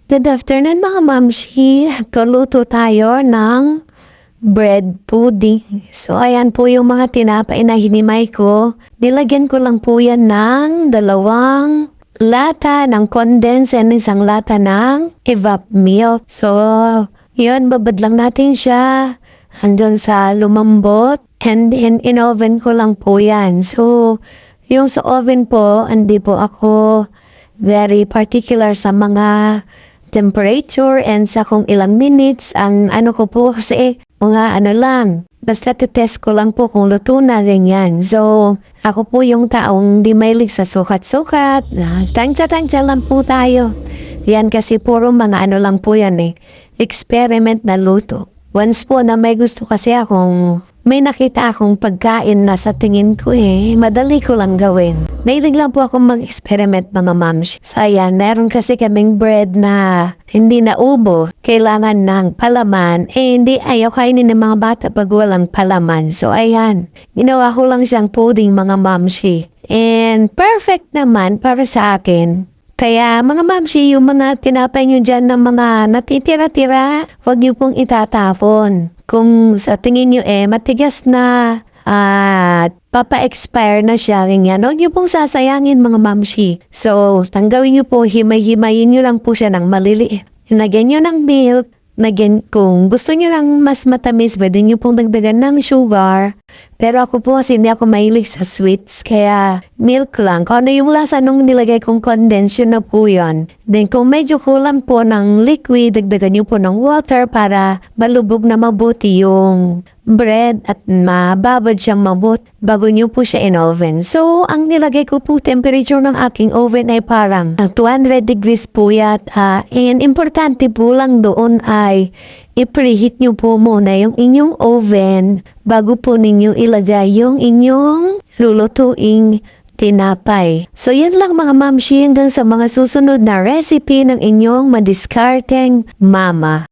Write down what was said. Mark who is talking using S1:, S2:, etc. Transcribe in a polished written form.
S1: Good afternoon mga mamshi. Kaluto tayo ng bread pudding. So ayan po yung mga tinapay na hinimay ko. Nilagyan ko lang po yan ng 2 lata ng condensed and isang lata ng evap milk. So yun, babad lang natin siya hanggang sa lumambot. And in oven ko lang po yan. So yung sa oven po, hindi po ako very particular sa mga temperature and sa kung ilang minutes. Ang ano ko po kasi mga ano lang, basta test ko lang po kung luto na ganyan. So ako po yung taong di mahilig sa sukat-sukat. Tansya-tansya lang po tayo. Yan kasi puro mga ano lang po yan experiment na luto. Once po na may gusto kasi akong may nakita akong pagkain na sa tingin ko madali ko lang gawin. Nahilig lang po akong mag-experiment mga mamshi. So ayan, meron kasi kaming bread na hindi na ubo. Kailangan ng palaman. Hindi ayaw kainin ng mga bata pag walang palaman. So ayan, ginawa ko lang siyang pudding mga mamshi. And perfect naman para sa akin. Kaya mga mamshi, yung mga tinapay nyo dyan ng mga natitira-tira, huwag nyo pong itatapon. Kung sa tingin nyo matigas na at papa-expire na siya, ganyan, huwag nyo pong sasayangin mga mamshi. So, tanggawin nyo po, himay-himayin nyo lang po siya ng maliliit. Lagyan nyo ng milk, kung gusto nyo lang mas matamis, pwede nyo pong dagdagan ng sugar. Pero ako po kasi hindi ako mahilig sa sweets, kaya milk lang. Kung ano yung lasa nung nilagay kong condensed, yun na po yun. Then kung medyo kulang po ng liquid, dagdagan nyo po ng water para malubog na mabuti yung bread at mababad siyang mabut bago nyo po siya in oven. So, ang nilagay ko po temperature ng aking oven ay parang 200 degrees po yata. And importante po lang doon ay i-preheat nyo po muna yung inyong oven bago po ninyo ilagay yung inyong lulutuing tinapay. So yan lang mga mamshi, hanggang sa mga susunod na recipe ng inyong madiskarteng mama.